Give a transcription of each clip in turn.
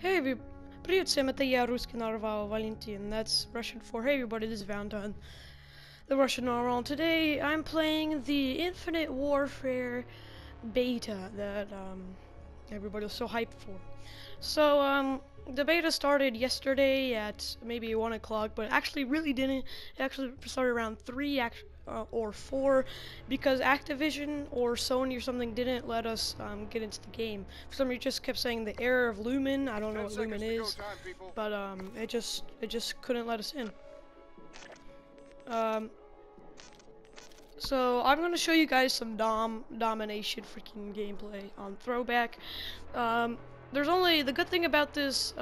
Hey, привет всем, это я, русский нарвал Valentin. That's Russian for hey everybody, this is Valentine, the Russian narwhal. Today I'm playing the Infinite Warfare beta that everybody was so hyped for. So the beta started yesterday at maybe 1 o'clock, but actually really didn't. It actually started around 3 or 4 because Activision or Sony or something didn't let us get into the game. For some reason, it just kept saying the error of Lumen. I don't know what Lumen is, but it just couldn't let us in. So I'm gonna show you guys some domination freaking gameplay on Throwback. There's only the good thing about this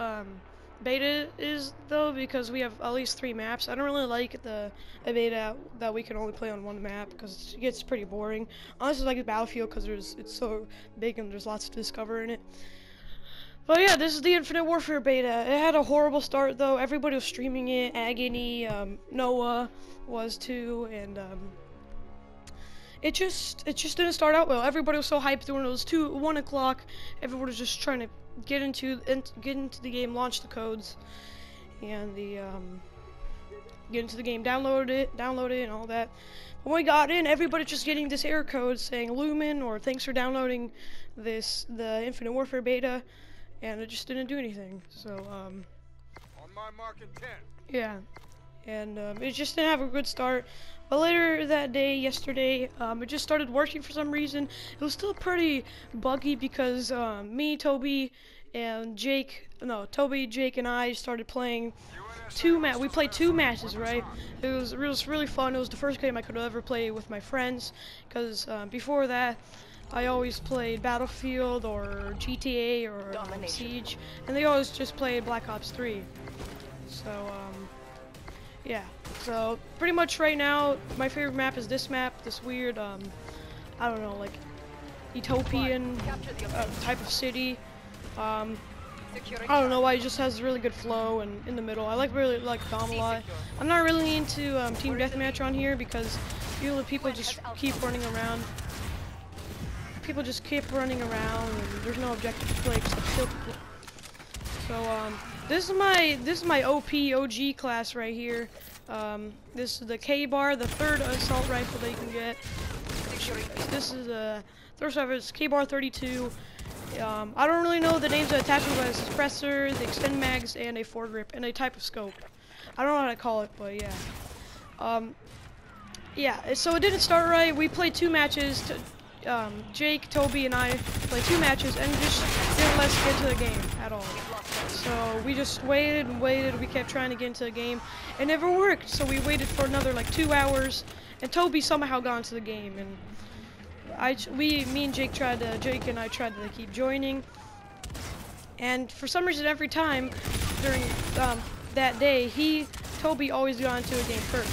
beta is though, because we have at least 3 maps. I don't really like the beta that we can only play on 1 map because it gets pretty boring. Honestly, like the Battlefield because it's so big and there's lots to discover in it. But yeah, this is the Infinite Warfare beta. It had a horrible start though. Everybody was streaming it. Agony, Noah was too, and it just didn't start out well. Everybody was so hyped when it was 1 o'clock. Everyone was just trying to get into the game, launch the codes, and get into the game, download it, and all that. When we got in, everybody just getting this error code saying Lumen or thanks for downloading the Infinite Warfare beta, and it just didn't do anything. So On my mark in 10. yeah, and it just didn't have a good start. But later that day, yesterday, it just started working for some reason. It was still pretty buggy because me, Toby, and Jake, and I started playing we played 2 matches, right? It was really fun. It was the first game I could ever play with my friends, because before that, I always played Battlefield or GTA or Siege, and they always just played Black Ops 3. So, yeah, so pretty much right now, my favorite map is this map, this weird, I don't know, like, utopian type of city. I don't know why, it just has really good flow and in the middle. I really like Dom a lot. I'm not really into Team Deathmatch on here because people just keep running around. People just keep running around and there's no objective to play except kill people. So, this is my OG class right here. This is the K-Bar, the 3rd assault rifle that you can get. This is the first rifle, it's K-Bar 32. I don't really know the names of the attachment, but it's a suppressor, the extend mags, and a foregrip, and a type of scope. I don't know how to call it, but yeah. Yeah, so it didn't start right. We played 2 matches. Jake, Toby, and I played 2 matches, and just didn't let us get into the game at all. So we just waited and waited. We kept trying to get into the game. It never worked. So we waited for another like 2 hours, and Toby somehow got into the game. And me and Jake and I tried to keep joining. And for some reason, every time during that day, Toby always got into a game first.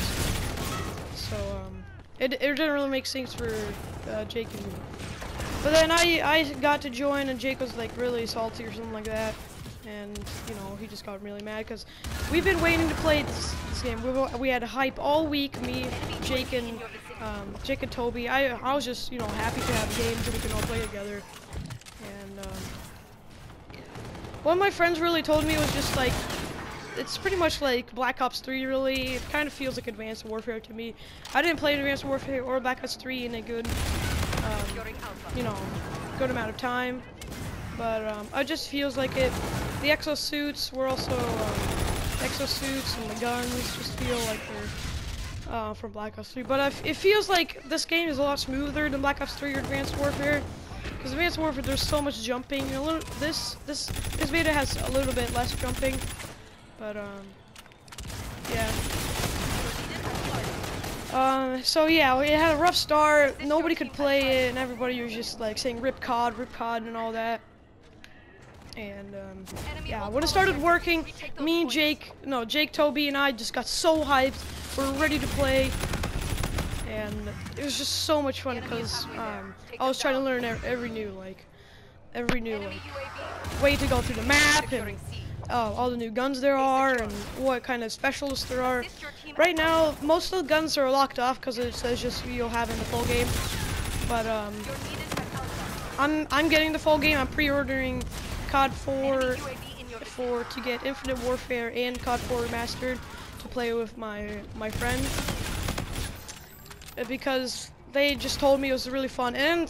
So it didn't really make sense for Jake and me. But then I got to join, and Jake was like really salty or something like that. And you know, he just got really mad because we've been waiting to play this game. We had hype all week. Me, Jake, and Toby. I was just happy to have games that we can all play together. And what my friends really told me was just like, it's pretty much like Black Ops 3 really. It kind of feels like Advanced Warfare to me. I didn't play Advanced Warfare or Black Ops 3 in a good good amount of time. But it just feels like it. The exosuits were also exosuits, and the guns just feel like they're from Black Ops 3. But it feels like this game is a lot smoother than Black Ops 3 or Advanced Warfare. Because Advanced Warfare, there's so much jumping. This beta has a little bit less jumping. But yeah. So yeah, it had a rough start. Nobody could play it, and everybody was just like saying "Rip COD," and all that. And yeah, when it started working, me and Jake, Toby, and I just got so hyped. We're ready to play, and it was just so much fun because I was trying to learn every new way to go through the map and all the new guns there are and what kind of specialists there are. Right now, most of the guns are locked off because it says just you'll have in the full game. But I'm getting the full game. I'm pre-ordering COD 4 to get Infinite Warfare and COD 4 Remastered to play with my friend, because they just told me it was really fun. And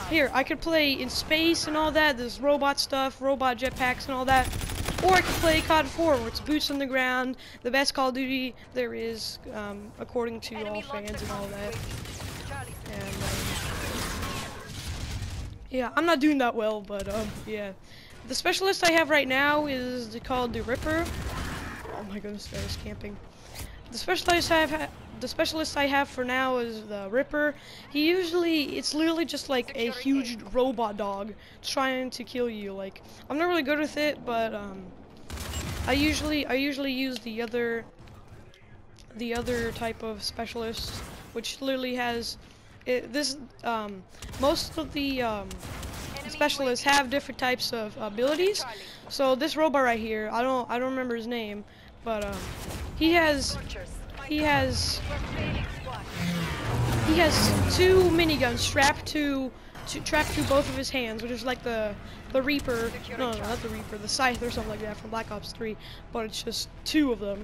here, I could play in space and all that. There's robot stuff, robot jetpacks and all that. Or I could play COD 4, where it's boots on the ground, the best Call of Duty there is, according to all fans and all that. And yeah, I'm not doing that well, but yeah. The specialist I have right now is called the Ripper. Oh my goodness, there is camping. The specialist I have for now is the Ripper. It's literally just like a huge robot dog trying to kill you. Like, I'm not really good with it, but I usually use the other type of specialist, which literally has most of the specialists have different types of abilities. So this robot right here, I don't remember his name, but he has 2 miniguns strapped to both of his hands, which is like the Reaper. No, not the Reaper, the Scythe or something like that from Black Ops 3. But it's just 2 of them,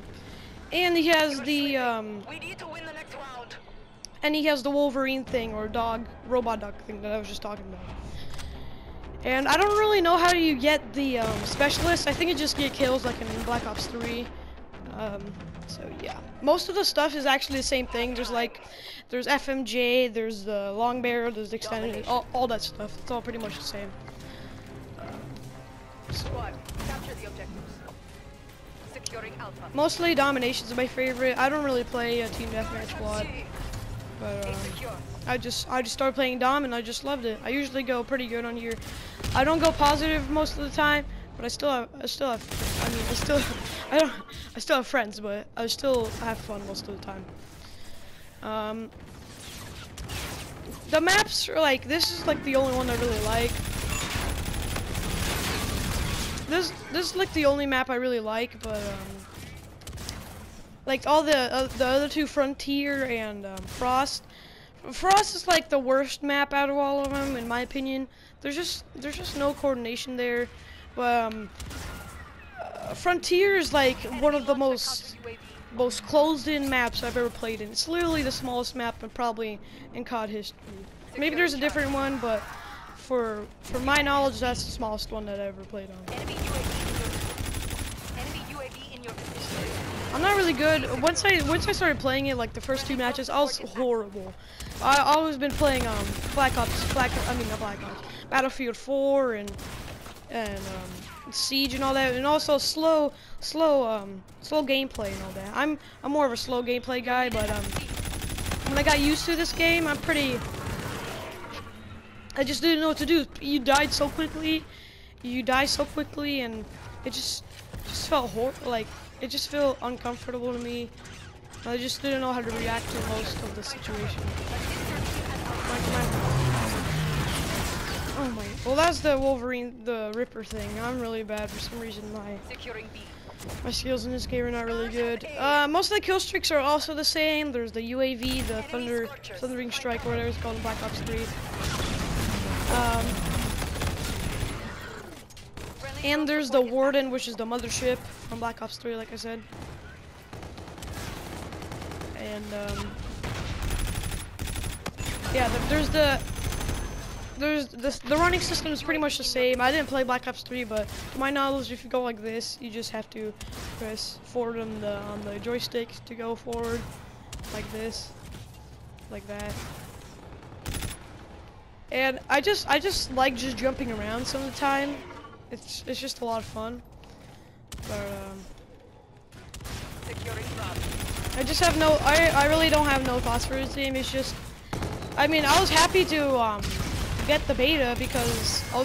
and he has the Wolverine thing, or robot dog thing that I was just talking about. And I don't really know how you get the specialist. I think it just get kills like in Black Ops 3. So yeah, most of the stuff is actually the same thing. There's FMJ, there's the long barrel, there's the extended, all that stuff. It's all pretty much the same. Squad, capture the objectives. Securing Alpha. Mostly dominations is my favorite. I don't really play a team deathmatch squad, but I just started playing Dom and I just loved it. I usually go pretty good on here. I don't go positive most of the time, but I still have friends, but I still have fun most of the time. The maps are like, this is like the only one I really like. This is like the only map I really like, but like all the other 2, Frontier and Frost. Frost is like the worst map out of all of them, in my opinion. There's just no coordination there. But Frontier is like one of the most closed-in maps I've ever played in. It's literally the smallest map and probably in COD history. Maybe there's a different one, but for my knowledge, that's the smallest one that I ever played on. Enemy UAV in your position. I'm not really good. Once I started playing it, like the first 2 matches, I was horrible. I always been playing Battlefield 4 and Siege and all that, and also slow gameplay and all that. I'm more of a slow gameplay guy, but when I got used to this game, I just didn't know what to do. You die so quickly, and it just felt it just felt uncomfortable to me. I just didn't know how to react to most of the situation. Oh my, well that's the Wolverine, the Ripper thing. I'm really bad for some reason. My skills in this game are not really good. Most of the kill streaks are also the same. There's the UAV, the Thundering Strike, or whatever it's called in Black Ops 3. And there's the Warden, which is the mothership from Black Ops 3, like I said. And yeah, the running system is pretty much the same. I didn't play Black Ops 3, but to my knowledge, if you go like this, you just have to press forward on the joystick to go forward, like this, like that. And I just like just jumping around some of the time. It's just a lot of fun. But I just have I really don't have no thoughts for this game. It's just, I mean, I was happy to get the beta because so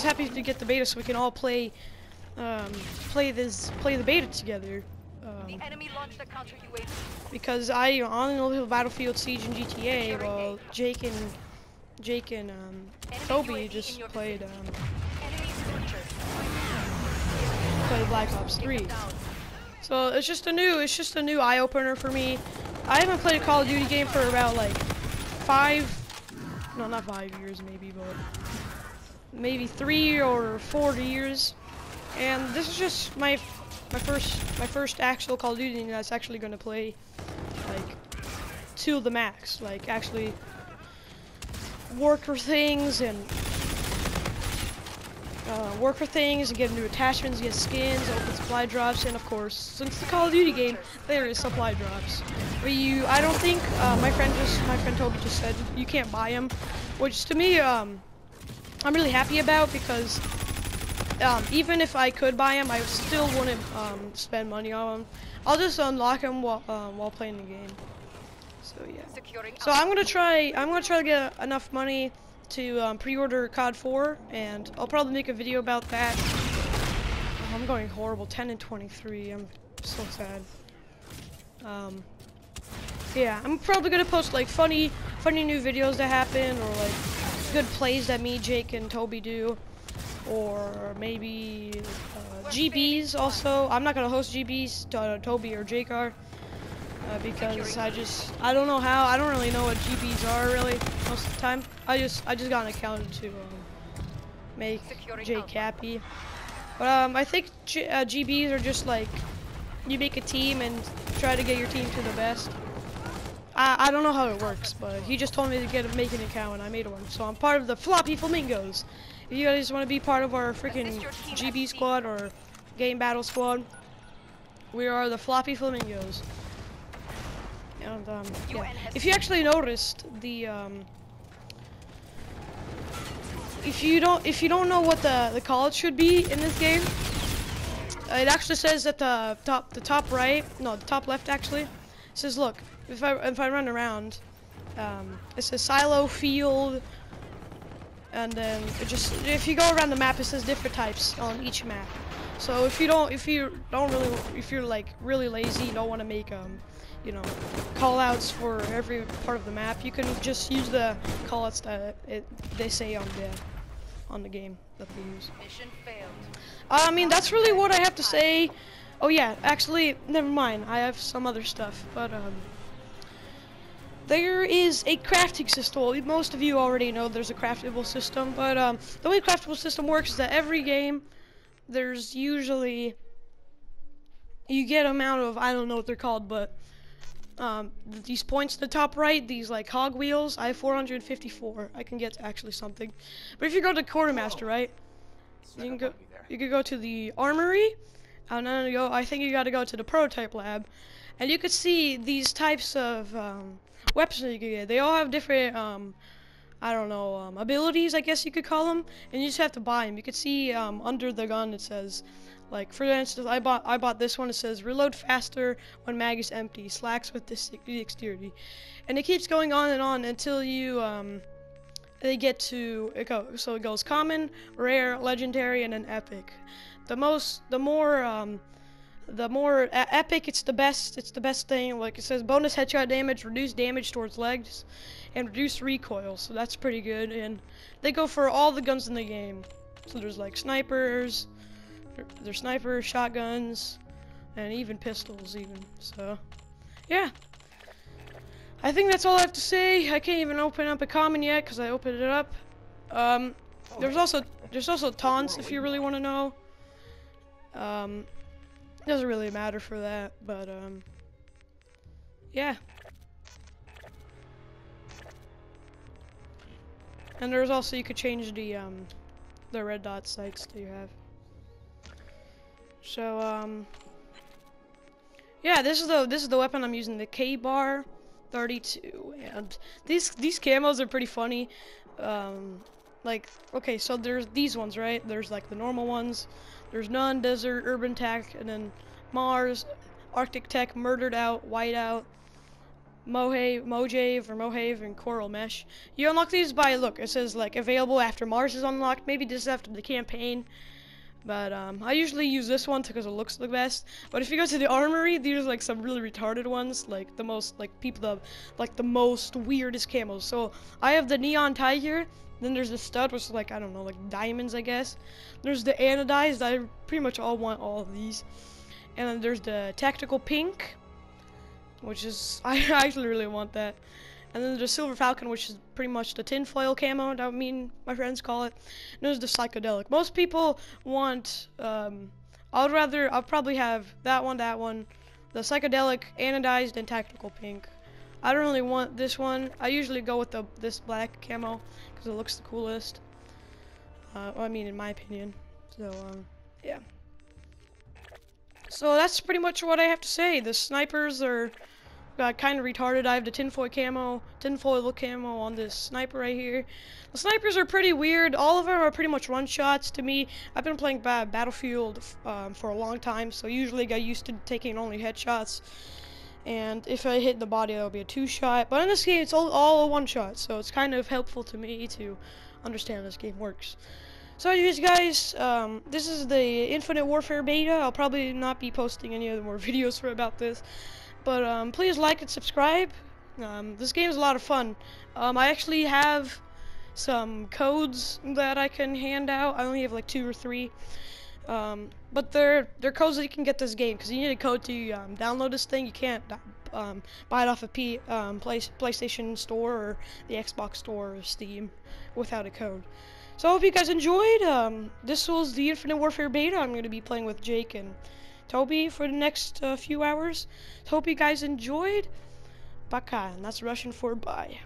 we can all play the beta together. The enemy launched a counter UAV. Because I only know Battlefield, Siege, and GTA. Well, Jake and Toby just played Black Ops 3. So it's just a new eye opener for me. I haven't played a Call of Duty game for about like not 5 years maybe, but maybe 3 or 4 years. And this is just my first actual Call of Duty that's actually gonna play like to the max, like actually work for things and get new attachments, get skins, open supply drops, and of course, since the Call of Duty game, there is supply drops. But I don't think my friend Toby just said you can't buy them, which to me I'm really happy about, because even if I could buy them, I still wouldn't spend money on them. I'll just unlock them while playing the game. So yeah. So I'm gonna try to get enough money to pre-order COD 4, and I'll probably make a video about that. Oh, I'm going horrible, 10 and 23. I'm so sad. Yeah, I'm probably gonna post like funny new videos that happen, or like good plays that me, Jake, and Toby do, or maybe GBs also. I'm not gonna host GBs, Toby or Jake are. Because I don't know how. I don't really know what GBs are really most of the time. I just got an account to make Jake happy. But I think GBs are just like you make a team and try to get your team to the best. I don't know how it works, but he just told me to make an account and I made one. So I'm part of the Floppy Flamingos. If you guys want to be part of our freaking GB squad or game battle squad, we are the Floppy Flamingos. And yeah. If you actually noticed the if you don't know what the college should be in this game, it actually says at the top right, no, the top left actually. It says, look, if I run around, it says silo field, and then if you go around the map, it says different types on each map. So if you're like really lazy, you don't want to make you know, callouts for every part of the map, you can just use the callouts that they say on the game that they use. Mission failed. I mean, that's really what I have to say. Oh yeah, actually, never mind. I have some other stuff, but there is a crafting system. Well, most of you already know there's a craftable system, but the way the craftable system works is that every game there's usually you get amount of, I don't know what they're called, but these points at the top right, these like hog wheels, I have 454. I can get to actually something. But if you go to Quartermaster, right, you can go to the armory, and then I think you gotta go to the prototype lab, and you could see these types of weapons that you can get. They all have different, I don't know, abilities, I guess you could call them, and you just have to buy them. You could see under the gun it says, like, for instance, I bought this one. It says reload faster when mag is empty, slacks with dexterity, and it keeps going on and on until you they get to so it goes common, rare, legendary, and then epic. The more epic, it's the best thing. Like it says, bonus headshot damage, reduce damage towards legs, and reduce recoil. So that's pretty good, and they go for all the guns in the game. So there's like snipers. There's snipers, shotguns, and even pistols even. So, yeah. I think that's all I have to say. I can't even open up a common yet because I opened it up. There's also taunts if you really want to know. Doesn't really matter for that, but yeah. And there's also, you could change the red dot sights that you have. So yeah, this is the weapon I'm using, the K-Bar 32, and these camos are pretty funny. Like, okay, so there's these ones, right? There's like the normal ones. There's none, desert, urban tech, and then Mars, Arctic tech, murdered out, white out, Mojave, and coral mesh. You unlock these by, look, it says like available after Mars is unlocked. Maybe this is after the campaign. But I usually use this one because it looks the best. But if you go to the armory, these are like some really retarded ones, like the most, like the most weirdest camos. So I have the neon tiger. Then there's the stud, which is like, I don't know, like diamonds, I guess. There's the anodized. I pretty much want all of these. And then there's the tactical pink, which is I actually really want that. And then there's the Silver Falcon, which is pretty much the tinfoil camo that me and my friends call it. And there's the Psychedelic. Most people want, I'll probably have that one, the Psychedelic, Anodized, and Tactical Pink. I don't really want this one. I usually go with this black camo because it looks the coolest. I mean, in my opinion. So, yeah. So that's pretty much what I have to say. The snipers are kind of retarded. I have the tinfoil camo on this sniper right here. The snipers are pretty weird. All of them are pretty much one shots to me. I've been playing Battlefield for a long time, so usually I got used to taking only headshots. And if I hit the body, that'll be a 2-shot. But in this game, it's all a 1-shot, so it's kind of helpful to me to understand how this game works. So anyways, guys, this is the Infinite Warfare beta. I'll probably not be posting any other more videos about this. But please like and subscribe. This game is a lot of fun. I actually have some codes that I can hand out. I only have like 2 or 3. But they're codes that you can get this game, because you need a code to download this thing. You can't buy it off a PlayStation Store or the Xbox Store or Steam without a code. So I hope you guys enjoyed. This was the Infinite Warfare beta. I'm going to be playing with Jake and Toby for the next few hours. Hope you guys enjoyed. Пока. And that's Russian for bye.